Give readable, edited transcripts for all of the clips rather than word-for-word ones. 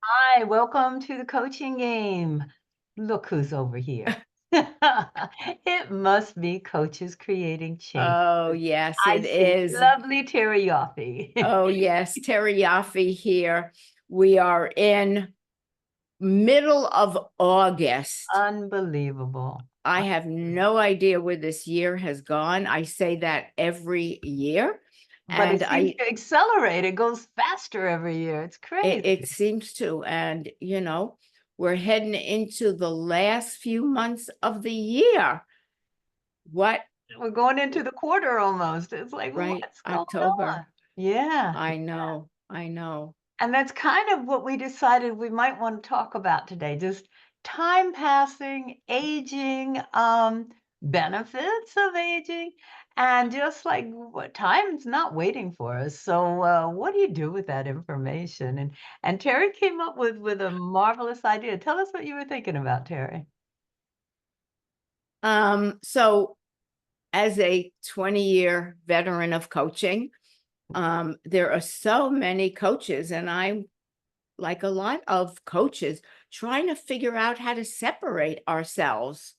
Hi, welcome to the coaching game. Look who's over here. It must be coaches creating change. Oh, yes, I it see is. lovely Terry Yoffe. Oh, yes, teriyaki here. We are in middle of August. Unbelievable. I have no idea where this year has gone. I say that every year, But and it seems to accelerate. It goes faster every year. It's it crazy. seems to, and we're heading into the last few months of the year. What, We're going into the quarter almost. It's like, right? what's going on? October. Yeah. I know, I know. And that's kind of what we decided we might want to talk about today, just time passing, aging, benefits of aging, and just like what time's not waiting for us. So what do you do with that information? And Terry came up with a marvelous idea. Tell us what you were thinking about, Terry. So as a 20-year veteran of coaching, there are so many coaches, and I'm like a lot of coaches trying to figure out how to separate ourselves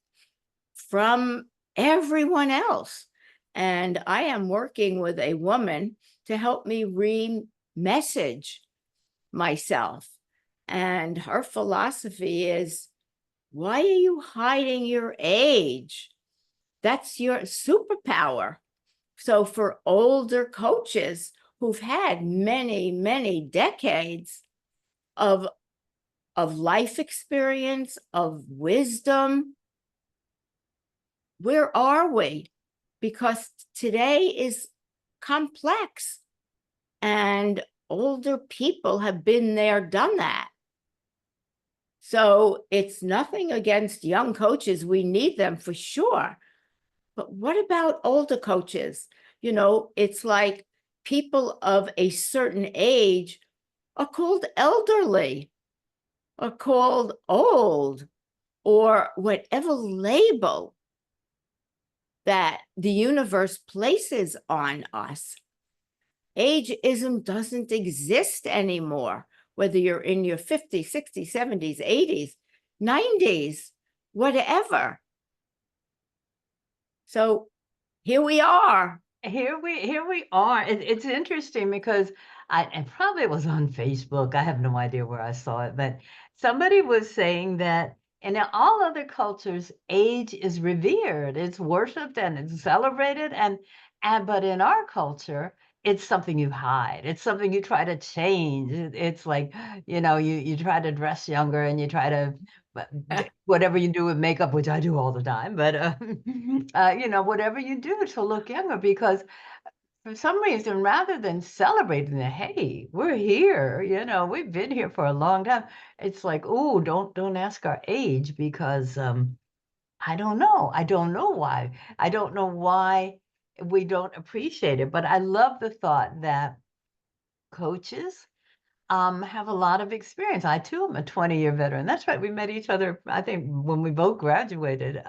from everyone else. And I am working with a woman to help me re-message myself. And her philosophy is, why are you hiding your age? That's your superpower. So for older coaches who've had many, many decades of life experience, of wisdom, where are we? Because today is complex and older people have been there, done that. So it's nothing against young coaches. We need them for sure. But what about older coaches? It's like people of a certain age are called elderly, are called old, or whatever label that the universe places on us. Ageism doesn't exist anymore, whether you're in your 50s, 60s, 70s, 80s, 90s, whatever. So here we are. Here we are. It's interesting because and probably it was on Facebook. I have no idea where I saw it, but somebody was saying that in all other cultures, age is revered, it's worshipped and it's celebrated, and but in our culture, it's something you hide. It's something you try to change. It's like, you try to dress younger and you try to whatever you do with makeup, which I do all the time, but whatever you do to look younger, because for some reason, rather than celebrating the, hey, we're here, we've been here for a long time, it's like, oh, don't ask our age because I don't know. I don't know why. I don't know why we don't appreciate it. But I love the thought that coaches have a lot of experience. I too am a 20-year veteran. That's right. We met each other, I think, when we both graduated.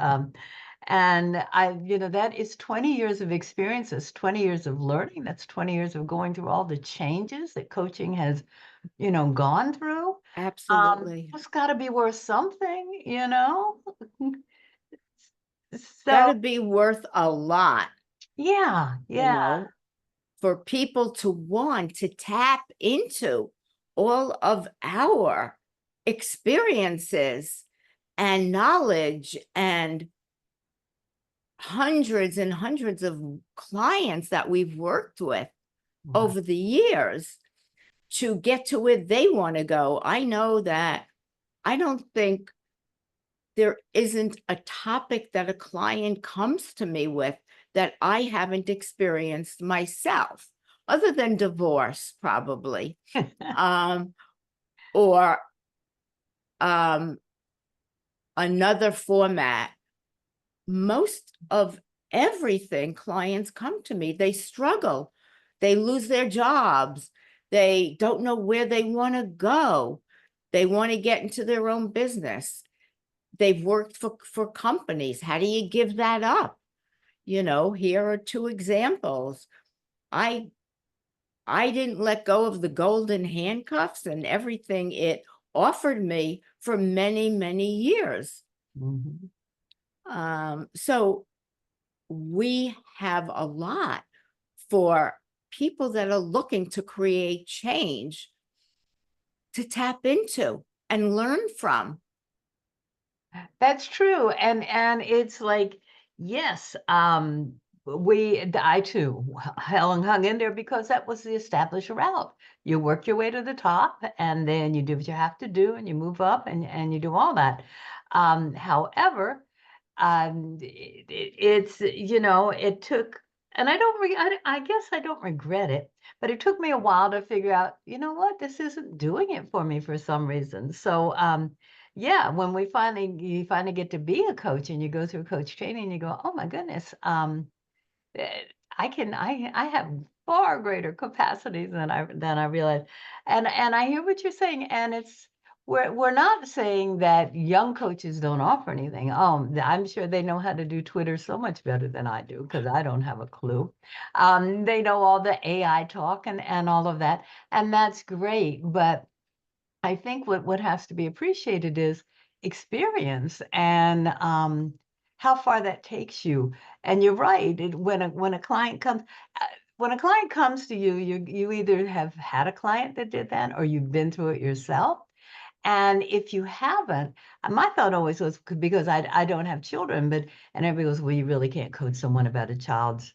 And that is 20 years of experience. That's 20 years of learning. That's 20 years of going through all the changes that coaching has, gone through. Absolutely. It's got to be worth something. Got So, to be worth a lot, yeah, you yeah. know, for people to want to tap into all of our experiences and knowledge and hundreds and hundreds of clients that we've worked with Right. over the years to get to where they want to go. I know that I don't think there isn't a topic that a client comes to me with that I haven't experienced myself, other than divorce, probably, um, or um, another format. Most of everything, clients come to me, they struggle, they lose their jobs, they don't know where they want to go, they want to get into their own business, they've worked for companies. How do you give that up? Here are two examples. I I didn't let go of the golden handcuffs and everything it offered me for many, many years. Mhm. So we have a lot for people that are looking to create change to tap into and learn from. That's true, and it's like, yes, I too hung in there because that was the established route. You work your way to the top, and then you do what you have to do, and you move up, and you do all that. However, it's it took, and I guess I don't regret it, but it took me a while to figure out, you know what, this isn't doing it for me for some reason. So yeah, when you finally get to be a coach and you go through coach training, you go, oh my goodness, eh, I have far greater capacities than I realized. And I hear what you're saying, and we're not saying that young coaches don't offer anything. I'm sure they know how to do Twitter so much better than I do because I don't have a clue. They know all the AI talk and all of that, and that's great. But I think what has to be appreciated is experience and how far that takes you. And you're right. When a client comes, uh, when a client comes to you, you either have had a client that did that or you've been through it yourself. And if you haven't, my thought always was because I don't have children, but and everybody goes, well, you really can't coach someone about a child's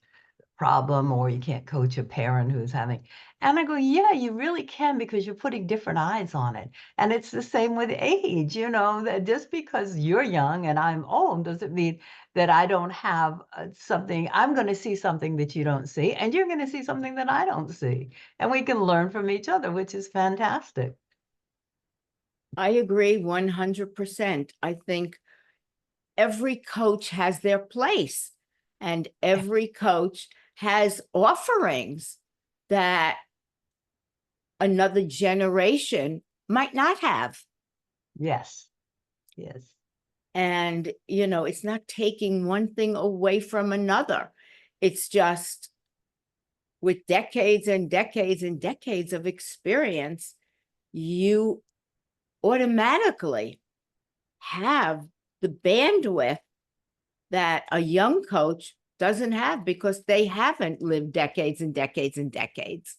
problem, or you can't coach a parent who's having. And I go, yeah, you really can because you're putting different eyes on it. And it's the same with age, that just because you're young and I'm old doesn't mean that I don't have something. I'm going to see something that you don't see, and you're going to see something that I don't see. And we can learn from each other, which is fantastic. I agree 100%. I think every coach has their place, and every coach has offerings that another generation might not have. Yes. Yes. And, it's not taking one thing away from another. It's just with decades and decades and decades of experience, you automatically have the bandwidth that a young coach doesn't have because they haven't lived decades and decades and decades.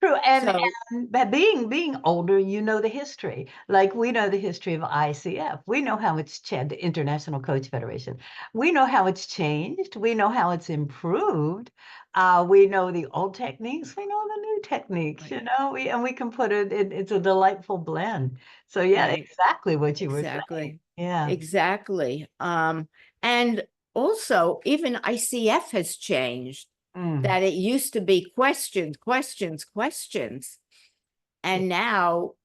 True, So and but being older, you know the history. Like we know the history of ICF. We know how it's changed, the International Coach Federation. We know how it's changed. We know how it's improved. We know the old techniques. We know the new techniques. right, We can put it's a delightful blend. So yeah, right, exactly what you were saying. exactly, Yeah. exactly. And also even ICF has changed. Mm. That it used to be questions, questions, questions, Yeah. and now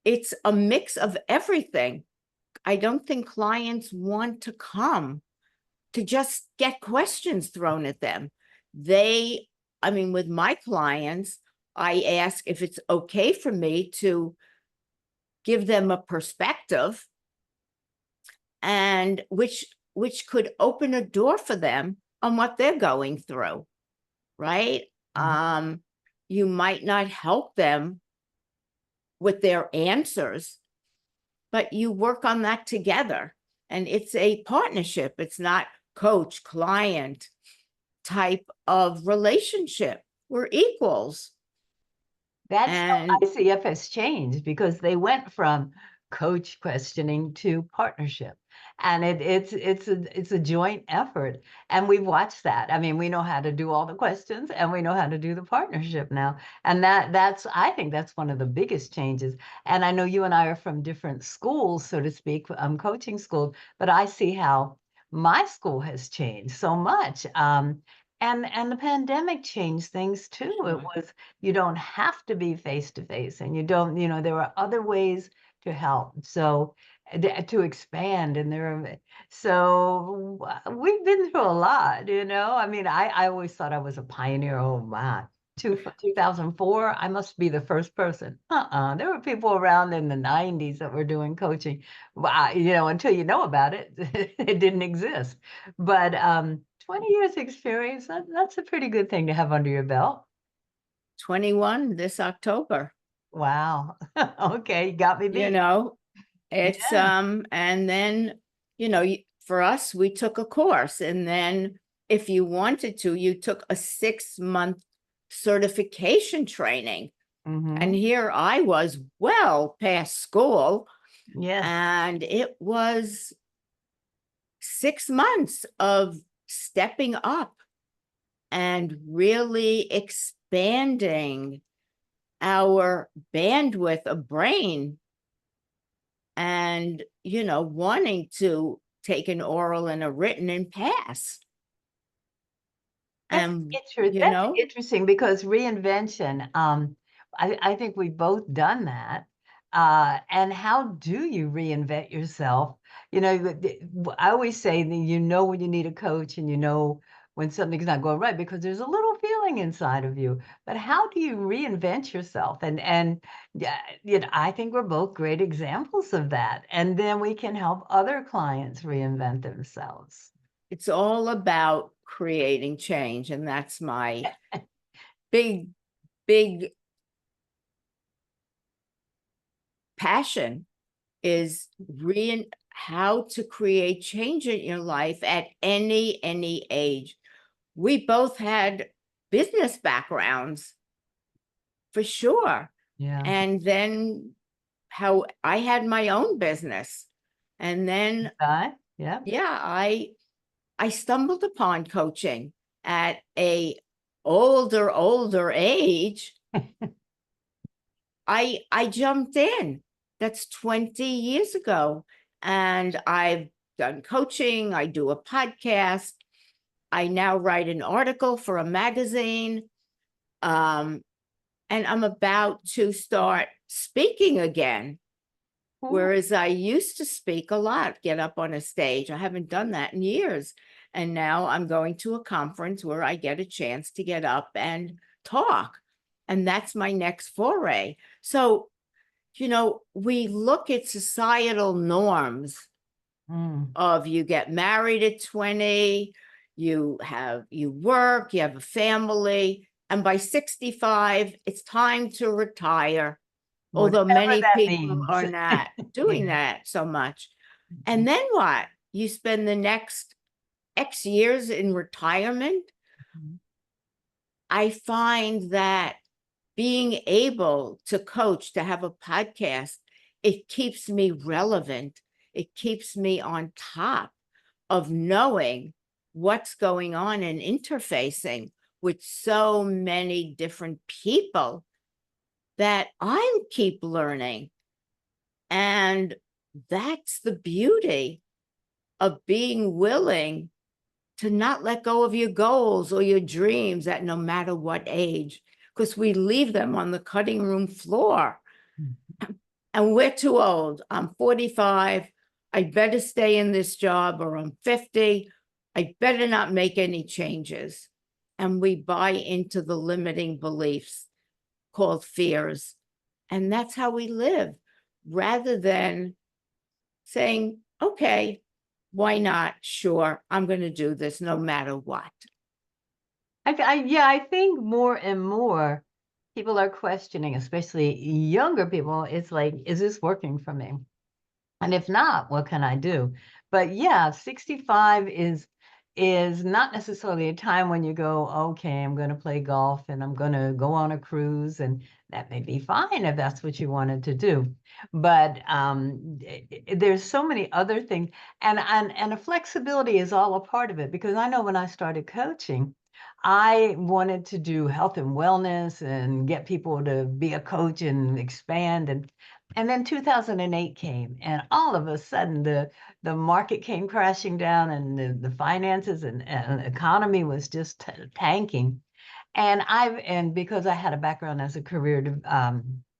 it's a mix of everything. I don't think clients want to come to just get questions thrown at them. I mean, with my clients, I ask if it's okay for me to give them a perspective, and which could open a door for them on what they're going through, right? Mhm. You might not help them with their answers, but you work on that together. And it's a partnership. It's not coach, client type of relationship. We're equals. That's how And ICF has changed because they went from coach questioning to partnership. And it's a joint effort. And we've watched that. I mean, we know how to do all the questions and we know how to do the partnership now. And I think that's one of the biggest changes. And I know you and I are from different schools, so to speak, coaching schools, but I see how my school has changed so much. And the pandemic changed things too. It sure, was you don't have to be face to face, and you don't, there are other ways to help. So to expand, and we've been through a lot. I mean, I always thought I was a pioneer. Oh my. 2004, I must be the first person. There were people around in the 90s that were doing coaching. Well, until you know about it, it didn't exist. But 20 years experience, that's a pretty good thing to have under your belt. 21 this October. Wow. Okay, you got me you beat. know? It's, Yeah. and then, for us, we took a course, and then if you wanted to, you took a 6-month certification training. And Mhm. here I was well past school, Yes. and it was 6 months of stepping up and really expanding our bandwidth of brain and, wanting to take an oral and a written and pass. And, That's interesting because reinvention, I think we've both done that. And how do you reinvent yourself? I always say that you know when you need a coach and you know when something's not going right because there's a little feeling inside of you. But how do you reinvent yourself? And yeah, I think we're both great examples of that. And then we can help other clients reinvent themselves. it's all about creating change. And that's my big, big passion is how to create change in your life at any age. We both had business backgrounds for sure. Yeah. And then how I had my own business. And then, Right? Yeah. yeah, I stumbled upon coaching at a older age. I jumped in. That's 20 years ago. And I've done coaching, I do a podcast. I now write an article for a magazine. Um, and I'm about to start speaking again. Cool. Whereas I used to speak a lot, get up on a stage. I haven't done that in years. And now I'm going to a conference where I get a chance to get up and talk. And that's my next foray. So, we look at societal norms Mm. of you get married at 20, you work, you have a family, and by 65, it's time to retire. Although Whatever many that people means. are not Yeah. doing that so much. And then what? You spend the next X years in retirement. Mhm. I find that being able to coach, to have a podcast, it keeps me relevant. It keeps me on top of knowing what's going on and interfacing with so many different people that I keep learning. And that's the beauty of being willing to not let go of your goals or your dreams at no matter what age, because we leave them on the cutting room floor Mm. and we're too old. I'm 45. I better stay in this job, or I'm 50. I better not make any changes. And we buy into the limiting beliefs called fears. And that's how we live rather than saying, okay, why not? Sure, I'm going to do this no matter what. Yeah, I think more and more people are questioning, especially younger people. It's like, is this working for me? And if not, what can I do? But yeah, 65 is not necessarily a time when you go, okay, I'm going to play golf and I'm going to go on a cruise, and that may be fine if that's what you wanted to do. But there's so many other things, and a flexibility is all a part of it because I know when I started coaching, I wanted to do health and wellness and get people to be a coach and expand, and then 2008 came, and all of a sudden the market came crashing down, and the finances and economy was just tanking. And because I had a background as a career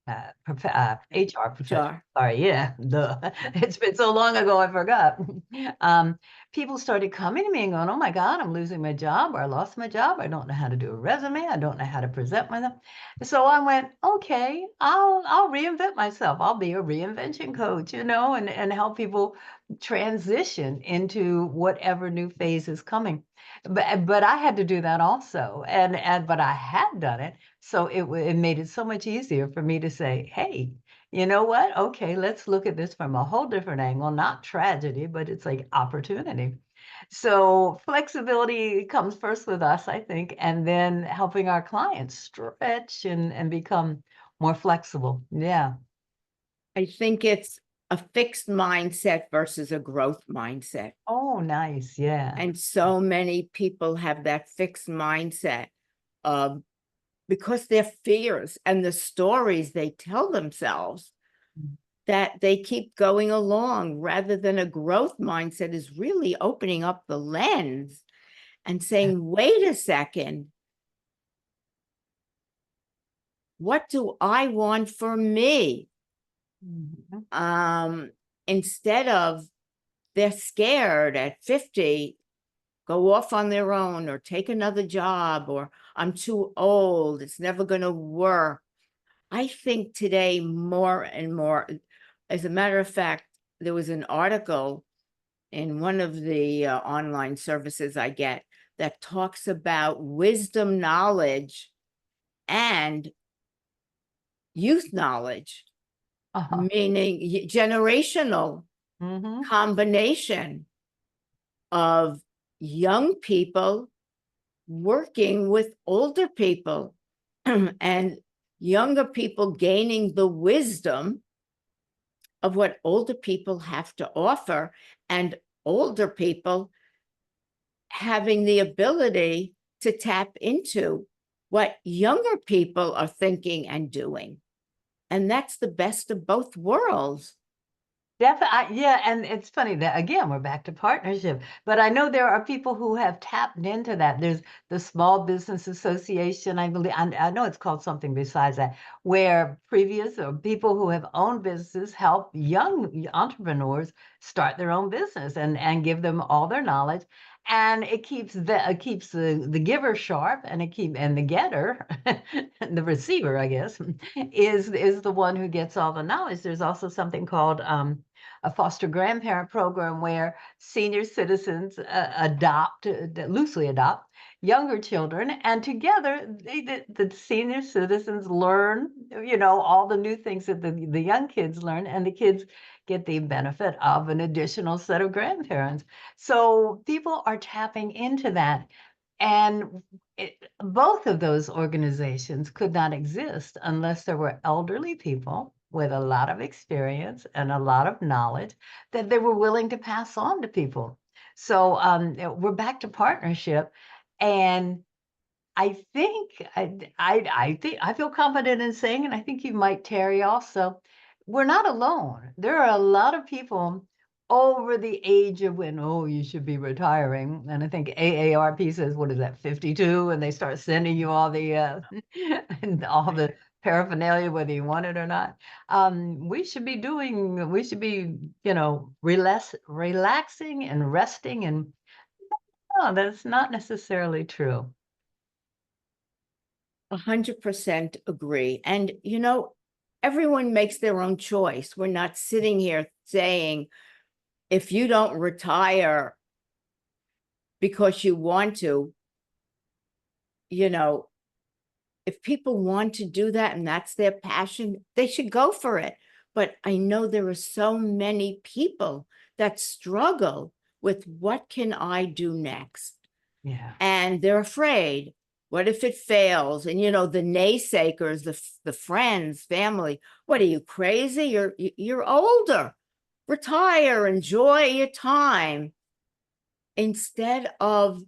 HR professional. Sure. Sorry, yeah, it's been so long ago I forgot. People started coming to me and going, "Oh my God, I'm losing my job, or I lost my job. I don't know how to do a resume. I don't know how to present myself." So I went, "Okay, I'll reinvent myself. I'll be a reinvention coach, and help people transition into whatever new phase is coming." But I had to do that also, and but I had done it, so it made it so much easier for me to say, "Hey, you know what? Okay, let's look at this from a whole different angle, not tragedy, but it's like opportunity." So flexibility comes first with us, I think, and then helping our clients stretch and become more flexible. Yeah. I think it's a fixed mindset versus a growth mindset. Oh, nice. Yeah. And so many people have that fixed mindset of because their fears and the stories they tell themselves Mm. that they keep going along rather than a growth mindset is really opening up the lens and saying, wait a second, what do I want for me? Mhm. Instead of they're scared at 50, go off on their own or take another job, or I'm too old, it's never going to work. I think today more and more, as a matter of fact, there was an article in one of the online services I get that talks about wisdom knowledge and youth knowledge, Uh-huh. meaning generational Mhm. combination of young people working with older people and younger people gaining the wisdom of what older people have to offer, and older people having the ability to tap into what younger people are thinking and doing. And that's the best of both worlds. Definitely, yeah, and it's funny that again we're back to partnership. But I know there are people who have tapped into that. There's the Small Business Association, I believe. I know it's called something besides that, where previous or people who have owned businesses help young entrepreneurs start their own business and give them all their knowledge. And it keeps the giver sharp, and and the getter, the receiver, I guess, is the one who gets all the knowledge. There's also something called a foster grandparent program where senior citizens loosely adopt younger children, and together the senior citizens learn, all the new things that the young kids learn, and the kids get the benefit of an additional set of grandparents. So people are tapping into that. And both of those organizations could not exist unless there were elderly people with a lot of experience and a lot of knowledge that they were willing to pass on to people. So we're back to partnership. And I think I feel confident in saying, and I think you might, Terry, also, we're not alone. There are a lot of people over the age of when, oh, you should be retiring. And I think AARP says, what is that, 52? And they start sending you all the and all the paraphernalia, whether you want it or not. We should be, relaxing and resting. And no, that's not necessarily true. 100% agree. And, everyone makes their own choice. We're not sitting here saying, if you don't retire because you want to, you know, if people want to do that and that's their passion, they should go for it. But I know there are so many people that struggle with what can I do next? Yeah. And they're afraid. What if it fails? And the naysayers, the friends, family. What are you crazy? You're older. Retire, enjoy your time. Instead of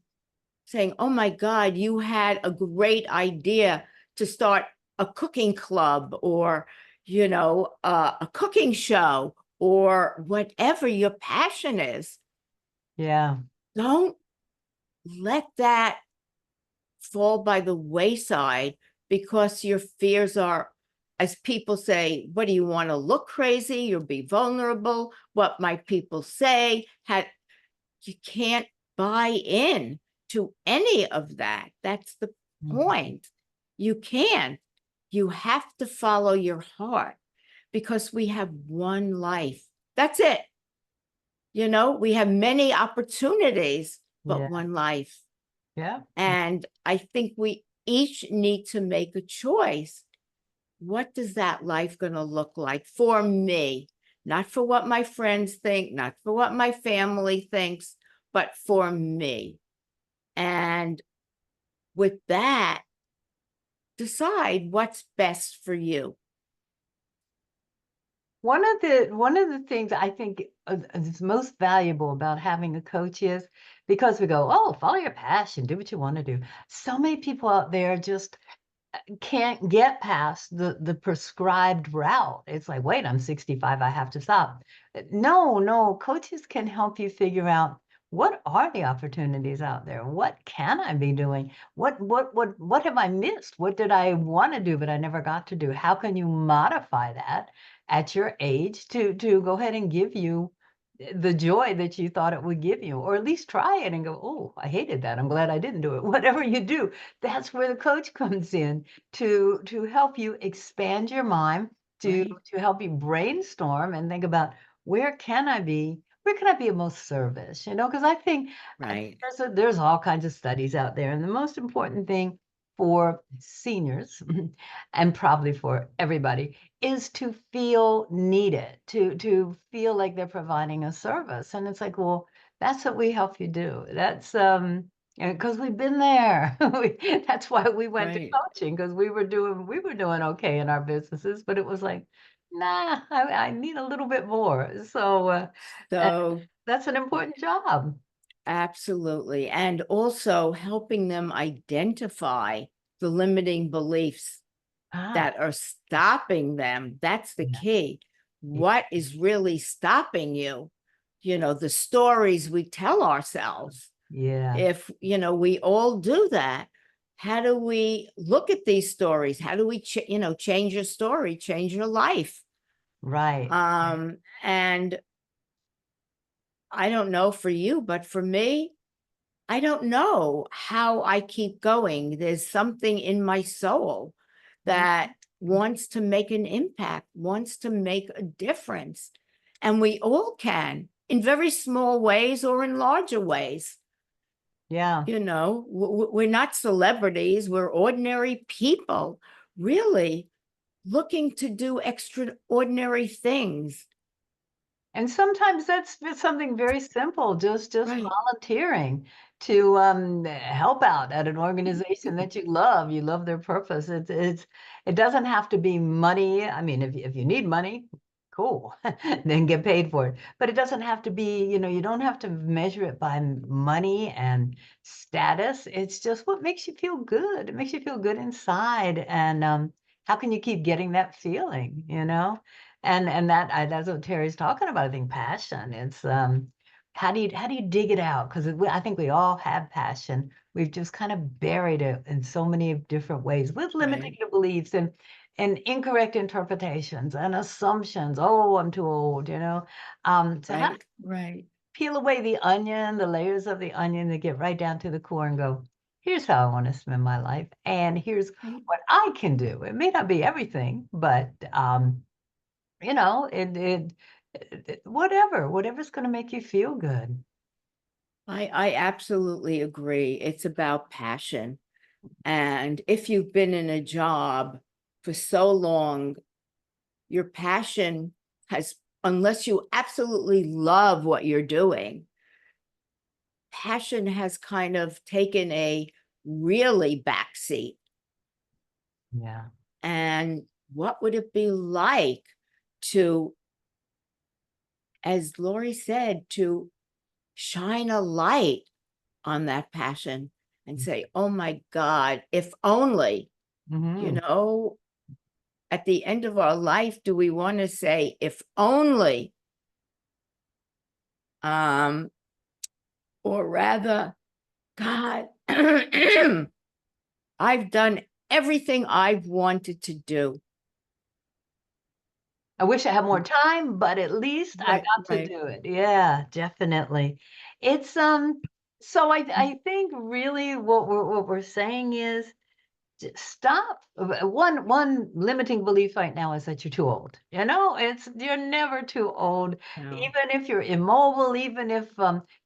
saying, oh my God, you had a great idea to start a cooking club or, a cooking show or whatever your passion is. Yeah. Don't let that fall by the wayside because your fears are, as people say, what do you want to look crazy? You'll be vulnerable. What might people say? You can't buy in to any of that. That's the Mhm. point. You can't. You have to follow your heart because we have one life. That's it. We have many opportunities, but Yeah. one life. Yeah. And I think we each need to make a choice. What does that life going to look like for me? Not for what my friends think, not for what my family thinks, but for me. And with that, decide what's best for you. One of the things I think is most valuable about having a coach is because we go, oh, follow your passion, do what you want to do. So many people out there just can't get past the prescribed route. It's like, wait, I'm 65, I have to stop. No, no, coaches can help you figure out what are the opportunities out there? What can I be doing? What have I missed? What did I want to do but I never got to do? How can you modify that at your age to go ahead and give you the joy that you thought it would give you, or at least try it and go, oh, I hated that. I'm glad I didn't do it. Whatever you do, that's where the coach comes in to help you expand your mind, to Right, to help you brainstorm and think about where can I be of most service? Because I think right, there's all kinds of studies out there, and the most important thing for seniors and probably for everybody is to feel needed, to feel like they're providing a service. And it's like, well, that's what we help you do. That's because we've been there. That's why we went to right. coaching, because we were doing okay in our businesses, but it was like, nah, I need a little bit more. So So that's an important job. absolutely. And also helping them identify the limiting beliefs Ah, that are stopping them. That's the yeah, key. What is really stopping you? The stories we tell ourselves. yeah, If, we all do that, how do we look at these stories? How do we, change your story, change your life? right. And I don't know for you, but for me, I don't know how I keep going. There's something in my soul that Mhm. wants to make an impact, wants to make a difference. And we all can in very small ways or in larger ways. Yeah. We're not celebrities, we're ordinary people, really looking to do extraordinary things. And sometimes that's something very simple, just Right, volunteering to help out at an organization that you love. You love their purpose. It doesn't have to be money. I mean, if you need money, cool, then get paid for it. But it doesn't have to be, you don't have to measure it by money and status. It's just what makes you feel good. It makes you feel good inside. And how can you keep getting that feeling? And that's what Terry's talking about. I think passion. It's how do you dig it out? Because I think we all have passion. We've just kind of buried it in so many different ways with limiting right, beliefs and incorrect interpretations and assumptions. Oh, I'm too old. So how to right, right, peel away the onion, the layers of the onion, to get right down to the core and go, here's how I want to spend my life, and here's right. what I can do. It may not be everything, but whatever's going to make you feel good. I absolutely agree. It's about passion. And if you've been in a job for so long, your passion has, unless you absolutely love what you're doing, passion has kind of taken a really backseat. Yeah. And what would it be like to, as Lori said, to shine a light on that passion and say, oh my God, if only, you Hmm. know, at the end of our life, do we want to say, if only, um, or rather, God, I've done everything I've wanted to do. I wish I had more time, but at least I Right, got to right. do it. Yeah, definitely. It's so I think really what we're saying is stop. One limiting belief right now is that you're too old. You know, you're never too old. No. Even if you're immobile, even if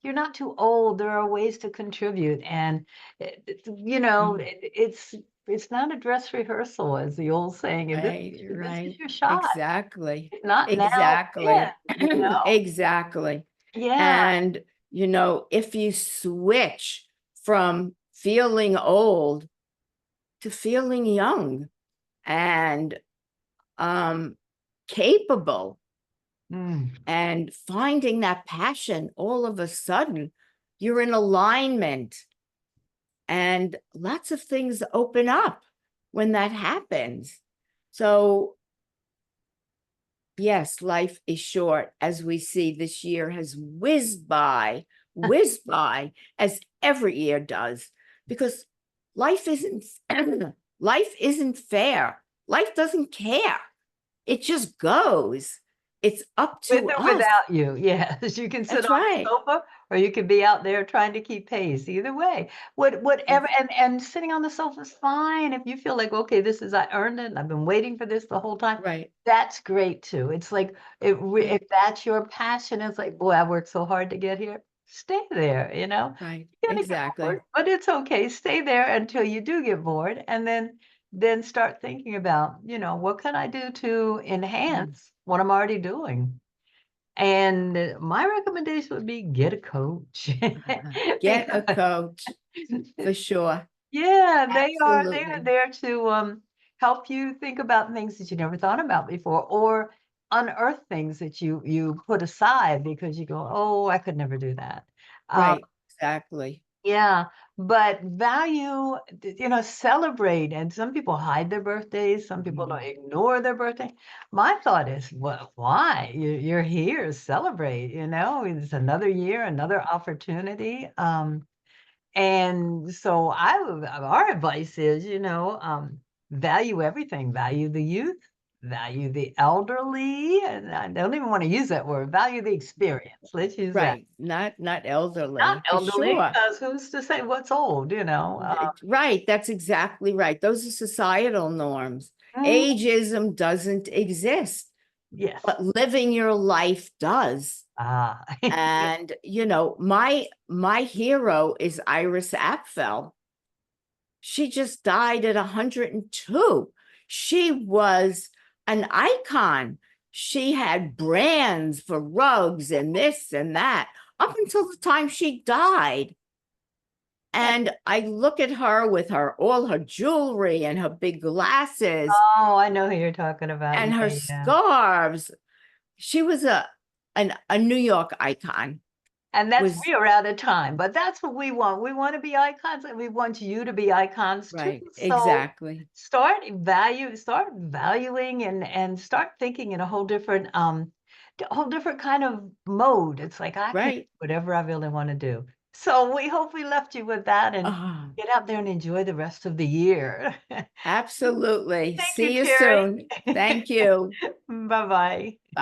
you're not too old, there are ways to contribute. And Mhm. it's not a dress rehearsal, as the old saying. And Right, this is right. your shot. Exactly. If not now, then, Exactly. you know? Exactly. Yeah. And, if you switch from feeling old to feeling young and capable Mm. and finding that passion, all of a sudden, you're in alignment and lots of things open up when that happens. So, yes, life is short, as we see this year has whizzed by, as every year does, because life isn't life isn't fair. Life doesn't care. It just goes. It's up With to or us. without you, yes. You can sit That's on the right. sofa or you can be out there trying to keep pace. Either way. Whatever, Ex- and sitting on the sofa is fine if you feel like, okay, this is I earned it and I've been waiting for this the whole time. Right. That's great too. It's like Right. if that's your passion, it's like, boy, I worked so hard to get here. Stay there, Right. You're gonna get bored, Exactly. but it's okay. Stay there until you do get bored, and then start thinking about, what can I do to Mm. enhance what I'm already doing? And my recommendation would be get a coach. Get a Because coach for sure. yeah, they are Absolutely. there to help you think about things that you never thought about before, or unearth things that you put aside because you go, "Oh, I could never do that." Um, Right. Exactly. yeah, but value, celebrate. And some people hide their birthdays, some people don't Mhm. ignore their birthday. My thought is, well, why? You're here, celebrate, it's another year, another opportunity. And so our advice is, value everything, value the youth, value the elderly, and I don't even want to use that word, value the experience. Let's use that. Right. Not Not elderly, for elderly, sure. because who's to say what's old? Right. That's exactly right. Those are societal norms. Mhm. Ageism doesn't exist, Yes. but living your life does. Ah. And my hero is Iris Apfel. She just died at 102. She was an icon. She had brands for rugs and this and that up until the time she died. And I look at her with all her jewelry and her big glasses Oh, I know who you're talking about. and her Yeah, yeah. scarves. She was a New York icon. And that's Was we are out of time, but that's what we want. We want to be icons, and we want you to be icons too. right, So exactly. start valuing and start thinking in a whole different kind of mode. It's like I can do Right. whatever I really want to do. So we hope we left you with that and Ah, get out there and enjoy the rest of the year. absolutely. Thank you, See you Terry. soon. Thank you. Bye-bye.